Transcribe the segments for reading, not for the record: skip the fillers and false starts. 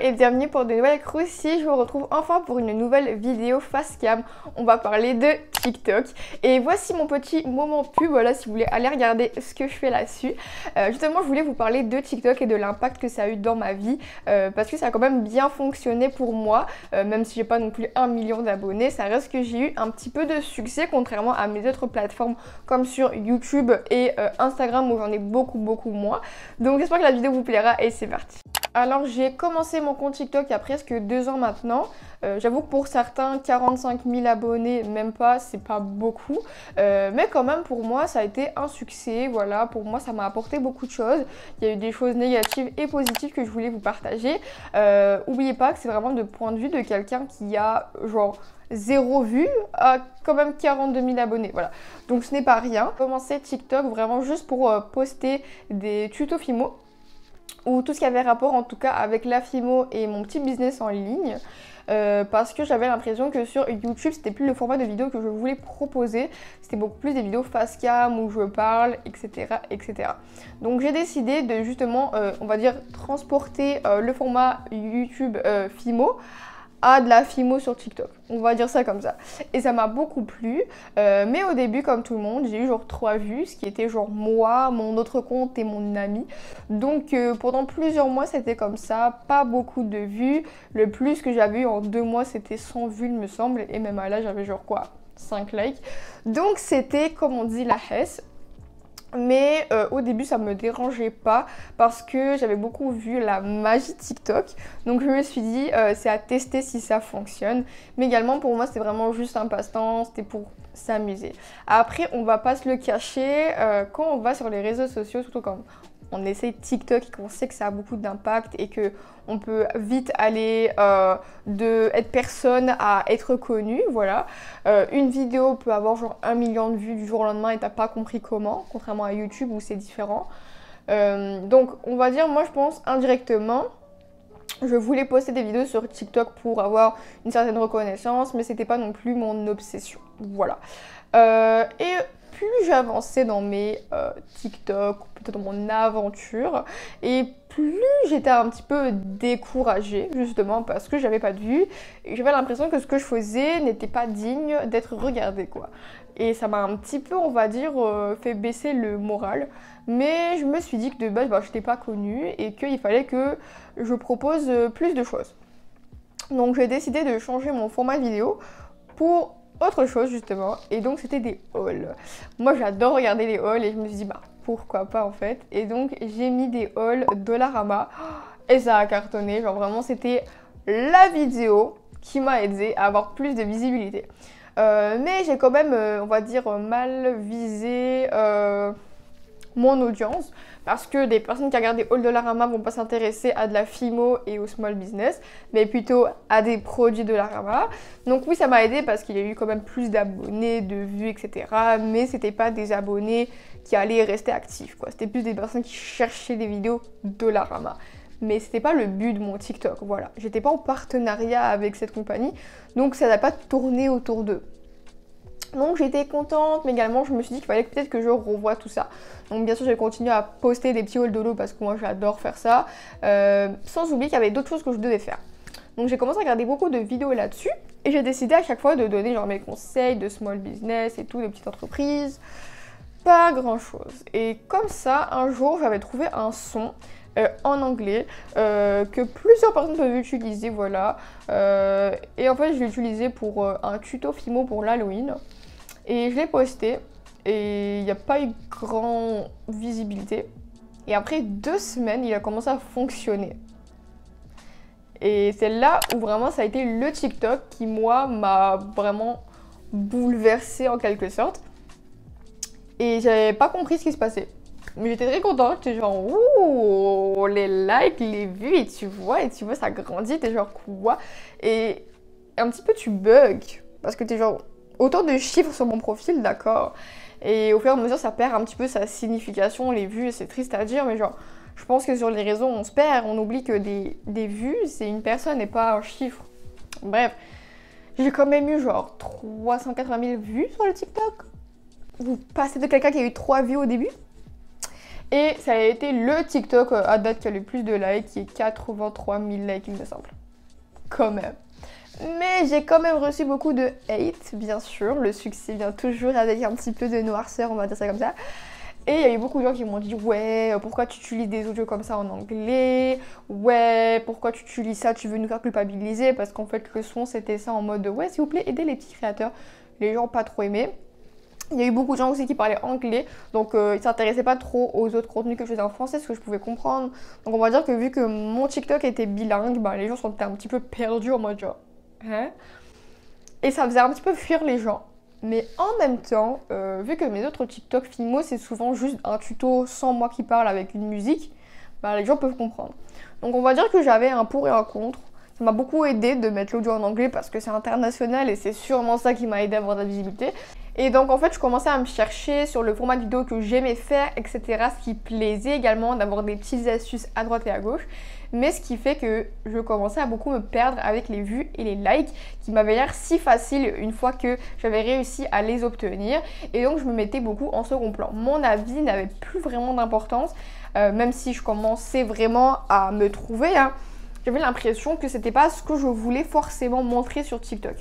et bienvenue pour de nouvelles croustilles. Je vous retrouve enfin pour une nouvelle vidéo face cam. On va parler de TikTok. Et voici mon petit moment pub, voilà, si vous voulez aller regarder ce que je fais là-dessus. Justement, je voulais vous parler de TikTok et de l'impact que ça a eu dans ma vie. Parce que ça a quand même bien fonctionné pour moi. Même si j'ai pas non plus 1 million d'abonnés, ça reste que j'ai eu un petit peu de succès, contrairement à mes autres plateformes comme sur YouTube et Instagram où j'en ai beaucoup moins. Donc j'espère que la vidéo vous plaira et c'est parti. Alors j'ai commencé mon compte TikTok il y a presque 2 ans maintenant. J'avoue que pour certains 45 000 abonnés, même pas, c'est pas beaucoup. Mais quand même pour moi ça a été un succès, voilà, pour moi ça m'a apporté beaucoup de choses. Il y a eu des choses négatives et positives que je voulais vous partager. Oubliez pas que c'est vraiment de point de vue de quelqu'un qui a genre 0 vues à quand même 42 000 abonnés, voilà. Donc ce n'est pas rien. J'ai commencé TikTok vraiment juste pour poster des tutos Fimo ou tout ce qui avait rapport en tout cas avec la Fimo et mon petit business en ligne. Parce que j'avais l'impression que sur YouTube c'était plus le format de vidéo que je voulais proposer, c'était beaucoup plus des vidéos face cam où je parle, etc. Donc j'ai décidé de justement, on va dire, transporter le format YouTube Fimo à de la Fimo sur TikTok, on va dire ça comme ça. Et ça m'a beaucoup plu, mais au début comme tout le monde, j'ai eu genre 3 vues, ce qui était genre moi, mon autre compte et mon ami. Donc pendant plusieurs mois c'était comme ça, pas beaucoup de vues. Le plus que j'avais eu en 2 mois c'était 100 vues il me semble, et même là j'avais genre quoi, 5 likes. Donc c'était comme on dit la hesse. Mais au début ça me dérangeait pas parce que j'avais beaucoup vu la magie TikTok. Donc je me suis dit c'est à tester si ça fonctionne. Mais également pour moi c'était vraiment juste un passe-temps, c'était pour s'amuser. Après on va pas se le cacher, quand on va sur les réseaux sociaux, surtout quand on essaye TikTok et qu'on sait que ça a beaucoup d'impact et que on peut vite aller de être personne à être connu, voilà. Une vidéo peut avoir genre 1 million de vues du jour au lendemain et t'as pas compris comment, contrairement à YouTube où c'est différent. Donc on va dire, moi je pense indirectement, je voulais poster des vidéos sur TikTok pour avoir une certaine reconnaissance, mais c'était pas non plus mon obsession, voilà. Et plus j'avançais dans mes TikTok, peut-être dans mon aventure, et plus j'étais un petit peu découragée, justement parce que j'avais pas de vues, et j'avais l'impression que ce que je faisais n'était pas digne d'être regardé, quoi. Et ça m'a un petit peu, on va dire, fait baisser le moral. Mais je me suis dit que de base, je n'étais pas connue et qu'il fallait que je propose plus de choses. Donc j'ai décidé de changer mon format vidéo pour autre chose justement, et donc c'était des hauls. Moi j'adore regarder les hauls et je me suis dit pourquoi pas en fait. Et donc j'ai mis des hauls Dollarama et ça a cartonné, genre vraiment c'était la vidéo qui m'a aidé à avoir plus de visibilité. Mais j'ai quand même, on va dire, mal visé mon audience, parce que des personnes qui regardent des hauls Dollarama vont pas s'intéresser à de la Fimo et au small business, mais plutôt à des produits Dollarama. Donc oui, ça m'a aidé parce qu'il y a eu quand même plus d'abonnés, de vues, etc. Mais c'était pas des abonnés qui allaient rester actifs, quoi. C'était plus des personnes qui cherchaient des vidéos Dollarama. Mais c'était pas le but de mon TikTok, voilà. J'étais pas en partenariat avec cette compagnie, donc ça n'a pas tourné autour d'eux. Donc j'étais contente, mais également je me suis dit qu'il fallait peut-être que je revoie tout ça. Donc bien sûr j'ai continué à poster des petits hauls de l'eau parce que moi j'adore faire ça, sans oublier qu'il y avait d'autres choses que je devais faire. Donc j'ai commencé à regarder beaucoup de vidéos là-dessus et j'ai décidé à chaque fois de donner genre mes conseils de small business et tout, de petites entreprises. Pas grand chose. Et comme ça, un jour j'avais trouvé un son en anglais que plusieurs personnes peuvent utiliser, voilà. Et en fait je l'ai utilisé pour un tuto Fimo pour l'Halloween. Et je l'ai posté et il n'y a pas eu grand visibilité. Et après 2 semaines, il a commencé à fonctionner. Et c'est là où vraiment ça a été le TikTok qui, moi, m'a vraiment bouleversée en quelque sorte. Et j'avais pas compris ce qui se passait. Mais j'étais très contente, j'étais genre ouh, les likes, les vues, et tu vois ça grandit, t'es genre quoi. Et un petit peu tu bugs, parce que t'es genre autant de chiffres sur mon profil, d'accord. Et au fur et à mesure ça perd un petit peu sa signification, les vues, c'est triste à dire, mais genre je pense que sur les réseaux on se perd, on oublie que des vues c'est une personne et pas un chiffre. Bref, j'ai quand même eu genre 380 000 vues sur le TikTok. Vous passez de quelqu'un qui a eu 3 vues au début. Et ça a été le TikTok à date qui a le plus de likes, qui est 83 000 likes il me semble. Quand même. Mais j'ai quand même reçu beaucoup de hate, bien sûr. Le succès vient toujours avec un petit peu de noirceur, on va dire ça comme ça. Et il y a eu beaucoup de gens qui m'ont dit ouais, pourquoi tu utilises des audios comme ça en anglais? Ouais, pourquoi tu utilises ça? Tu veux nous faire culpabiliser? Parce qu'en fait le son c'était ça en mode de, ouais s'il vous plaît aidez les petits créateurs. Les gens pas trop aimé. Il y a eu beaucoup de gens aussi qui parlaient anglais, donc ils s'intéressaient pas trop aux autres contenus que je faisais en français, ce que je pouvais comprendre. Donc on va dire que vu que mon TikTok était bilingue, bah, les gens sont un petit peu perdus en mode genre hein? Et ça faisait un petit peu fuir les gens. Mais en même temps, vu que mes autres TikTok filmos, c'est souvent juste un tuto sans moi qui parle avec une musique, bah, les gens peuvent comprendre. Donc on va dire que j'avais un pour et un contre. Ça m'a beaucoup aidé de mettre l'audio en anglais parce que c'est international et c'est sûrement ça qui m'a aidé à avoir de la visibilité. Et donc en fait je commençais à me chercher sur le format de vidéo que j'aimais faire, etc. Ce qui plaisait également d'avoir des petites astuces à droite et à gauche. Mais ce qui fait que je commençais à beaucoup me perdre avec les vues et les likes qui m'avaient l'air si faciles une fois que j'avais réussi à les obtenir. Et donc je me mettais beaucoup en second plan. Mon avis n'avait plus vraiment d'importance, même si je commençais vraiment à me trouver. Hein, j'avais l'impression que c'était pas ce que je voulais forcément montrer sur TikTok.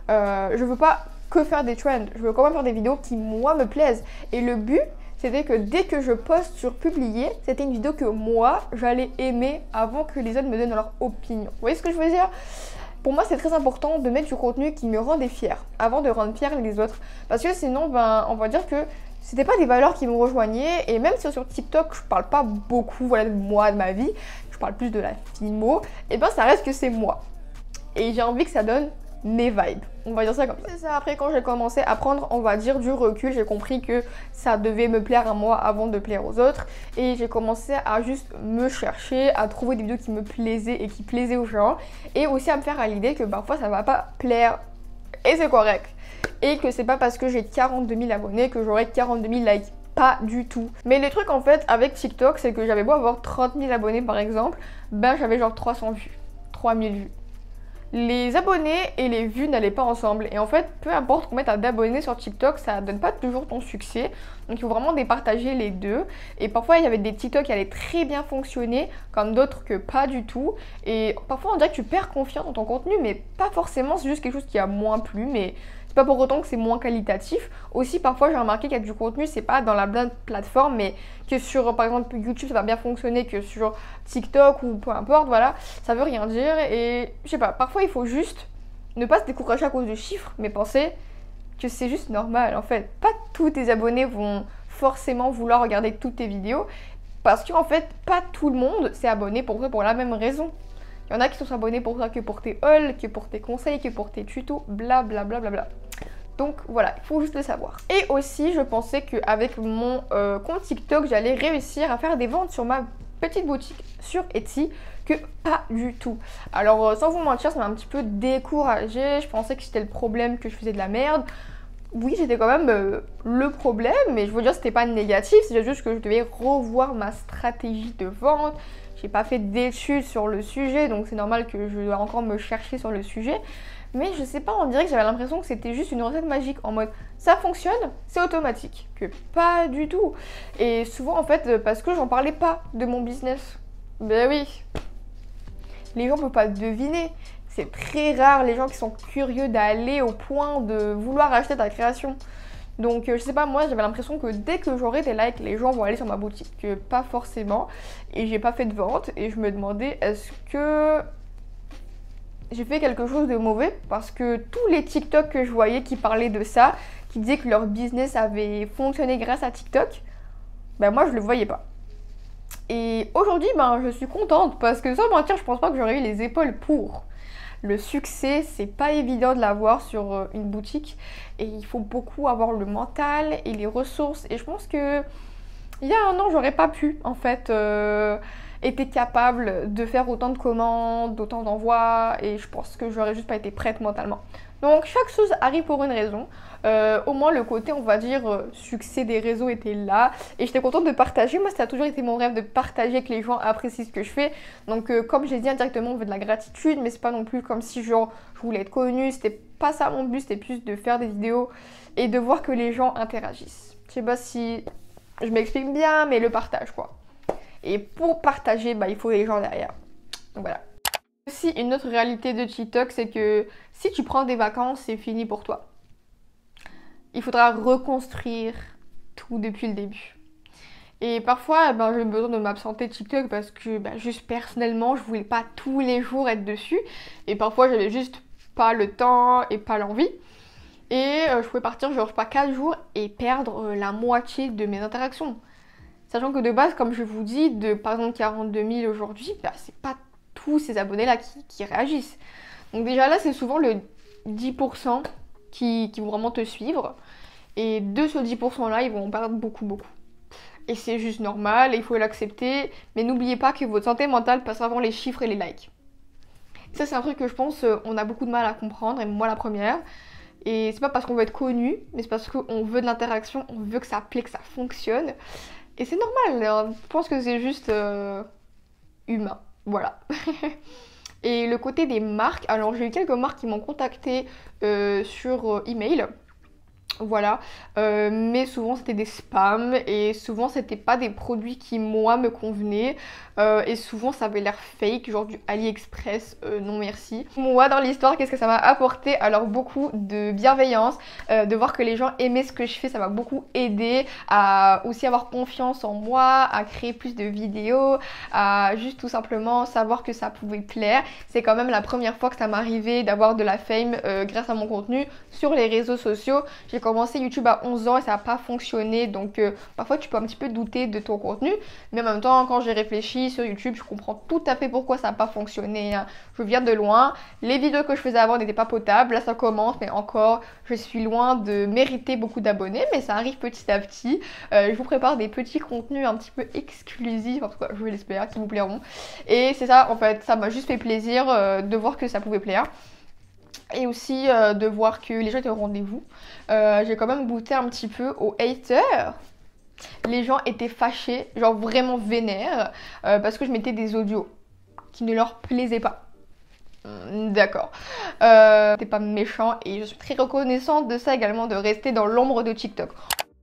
Je veux pas que faire des trends, je veux quand même faire des vidéos qui moi me plaisent. Et le but, c'était que dès que je poste sur publier, c'était une vidéo que moi j'allais aimer avant que les autres me donnent leur opinion. Vous voyez ce que je veux dire? Pour moi c'est très important de mettre du contenu qui me rendait fière avant de rendre fiers les autres. Parce que sinon ben, on va dire que c'était pas des valeurs qui me rejoignaient. Et même si sur TikTok je parle pas beaucoup voilà, de moi, de ma vie, je parle plus de la filmo, et ben ça reste que c'est moi. Et j'ai envie que ça donne mes vibes, on va dire ça comme ça. C'est ça, après quand j'ai commencé à prendre, on va dire, du recul, j'ai compris que ça devait me plaire à moi avant de plaire aux autres. Et j'ai commencé à juste me chercher, à trouver des vidéos qui me plaisaient et qui plaisaient aux gens. Et aussi à me faire à l'idée que parfois ça va pas plaire, et c'est correct. Et que c'est pas parce que j'ai 42 000 abonnés que j'aurai 42 000 likes. Pas du tout. Mais le truc en fait avec TikTok, c'est que j'avais beau avoir 30 000 abonnés par exemple, ben j'avais genre 300 vues, 3000 vues. Les abonnés et les vues n'allaient pas ensemble. Et en fait, peu importe combien tu as d'abonnés sur TikTok, ça donne pas toujours ton succès. Donc il faut vraiment départager les deux. Et parfois, il y avait des TikTok qui allaient très bien fonctionner, comme d'autres que pas du tout. Et parfois, on dirait que tu perds confiance dans ton contenu, mais pas forcément, c'est juste quelque chose qui a moins plu. Mais c'est pas pour autant que c'est moins qualitatif. Aussi, parfois, j'ai remarqué qu'il y a du contenu, c'est pas dans la bonne plateforme, mais que sur, par exemple, YouTube, ça va bien fonctionner, que sur TikTok ou peu importe, voilà, ça veut rien dire. Et je sais pas, parfois, il faut juste ne pas se décourager à cause de chiffres, mais penser que c'est juste normal, en fait. Pas tous tes abonnés vont forcément vouloir regarder toutes tes vidéos, parce qu'en fait, pas tout le monde s'est abonné pour toi pour la même raison. Il y en a qui sont abonnés pour toi que pour tes hauls, que pour tes conseils, que pour tes tutos, blablabla. Bla bla bla. Donc voilà, il faut juste le savoir. Et aussi, je pensais qu'avec mon compte TikTok, j'allais réussir à faire des ventes sur ma petite boutique sur Etsy, que pas du tout. Alors sans vous mentir, ça m'a un petit peu découragée. Je pensais que c'était le problème, que je faisais de la merde. Oui, c'était quand même le problème, mais je veux dire, c'était pas négatif, c'est juste que je devais revoir ma stratégie de vente. J'ai pas fait d'études sur le sujet, donc c'est normal que je dois encore me chercher sur le sujet. Mais je sais pas, on dirait que j'avais l'impression que c'était juste une recette magique, en mode ça fonctionne, c'est automatique, que pas du tout. Et souvent en fait, parce que j'en parlais pas de mon business. Ben oui, les gens peuvent pas deviner. C'est très rare les gens qui sont curieux d'aller au point de vouloir acheter ta création. Donc je sais pas, moi j'avais l'impression que dès que j'aurai des likes, les gens vont aller sur ma boutique, que pas forcément. Et j'ai pas fait de vente et je me demandais est-ce que j'ai fait quelque chose de mauvais, parce que tous les TikTok que je voyais qui parlaient de ça, qui disaient que leur business avait fonctionné grâce à TikTok, ben moi je le voyais pas. Et aujourd'hui ben je suis contente parce que sans mentir je pense pas que j'aurais eu les épaules pour. Le succès, c'est pas évident de l'avoir sur une boutique et il faut beaucoup avoir le mental et les ressources. Et je pense que il y a un an, j'aurais pas pu en fait été capable de faire autant de commandes, d'autant d'envois, et je pense que j'aurais juste pas été prête mentalement. Donc chaque chose arrive pour une raison. Au moins le côté, on va dire, succès des réseaux était là. Et j'étais contente de partager. Moi, ça a toujours été mon rêve de partager, que les gens apprécient ce que je fais. Donc comme j'ai dit indirectement, on veut de la gratitude. Mais c'est pas non plus comme si genre je voulais être connue. C'était pas ça mon but, c'était plus de faire des vidéos et de voir que les gens interagissent. Je sais pas si Je m'explique bien, mais le partage quoi. Et pour partager, bah, il faut les gens derrière. Donc voilà. Aussi, une autre réalité de TikTok, c'est que si tu prends des vacances, c'est fini pour toi. Il faudra reconstruire tout depuis le début. Et parfois, ben, j'ai besoin de m'absenter de TikTok parce que juste personnellement, je voulais pas tous les jours être dessus. Et parfois, j'avais juste pas le temps et pas l'envie. Et je pouvais partir genre pas 4 jours et perdre la moitié de mes interactions. Sachant que de base, comme je vous dis, de par exemple 42 000 aujourd'hui, c'est pas tous ces abonnés-là qui réagissent. Donc déjà là, c'est souvent le 10% qui vont vraiment te suivre. Et de ce 10%-là, ils vont en perdre beaucoup, beaucoup. Et c'est juste normal, et il faut l'accepter. Mais n'oubliez pas que votre santé mentale passe avant les chiffres et les likes. Ça, c'est un truc que je pense on a beaucoup de mal à comprendre, et moi la première. Et c'est pas parce qu'on veut être connu, mais c'est parce qu'on veut de l'interaction, on veut que ça plaît, que ça fonctionne. Et c'est normal, je pense que c'est juste humain. Voilà. Et le côté des marques, alors j'ai eu quelques marques qui m'ont contacté sur email. Voilà, mais souvent c'était des spams et souvent c'était pas des produits qui moi me convenaient et souvent ça avait l'air fake, genre du AliExpress, non merci. Moi dans l'histoire, qu'est-ce que ça m'a apporté? Alors beaucoup de bienveillance, de voir que les gens aimaient ce que je fais, ça m'a beaucoup aidé à aussi avoir confiance en moi, à créer plus de vidéos, à juste tout simplement savoir que ça pouvait plaire. C'est quand même la première fois que ça m'arrivait d'avoir de la fame grâce à mon contenu sur les réseaux sociaux. J'ai commencé YouTube à 11 ans et ça n'a pas fonctionné, donc parfois tu peux un petit peu douter de ton contenu, mais en même temps quand j'ai réfléchi sur YouTube, je comprends tout à fait pourquoi ça n'a pas fonctionné, hein. Je viens de loin, les vidéos que je faisais avant n'étaient pas potables, là ça commence, mais encore je suis loin de mériter beaucoup d'abonnés, mais ça arrive petit à petit. Je vous prépare des petits contenus un petit peu exclusifs, en tout cas je l'espère, qui vous plairont, et c'est ça en fait, ça m'a juste fait plaisir de voir que ça pouvait plaire. Et aussi de voir que les gens étaient au rendez-vous. J'ai quand même goûté un petit peu aux haters. Les gens étaient fâchés, genre vraiment vénères, parce que je mettais des audios qui ne leur plaisaient pas. D'accord. C'était pas méchant et je suis très reconnaissante de ça également, de rester dans l'ombre de TikTok.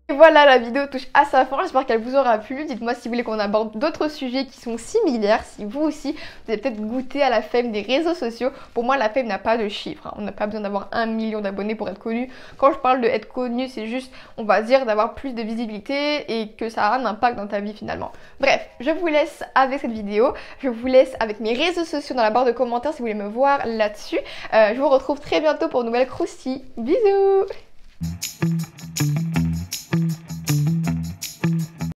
Et voilà, la vidéo touche à sa fin, j'espère qu'elle vous aura plu. Dites-moi si vous voulez qu'on aborde d'autres sujets qui sont similaires, si vous aussi vous avez peut-être goûté à la fame des réseaux sociaux. Pour moi la fame n'a pas de chiffre, hein. On n'a pas besoin d'avoir 1 million d'abonnés pour être connu. Quand je parle de être connu, c'est juste, on va dire, d'avoir plus de visibilité et que ça a un impact dans ta vie finalement. Bref, je vous laisse avec cette vidéo, je vous laisse avec mes réseaux sociaux dans la barre de commentaires si vous voulez me voir là-dessus. Je vous retrouve très bientôt pour une nouvelle croustille. Bisous.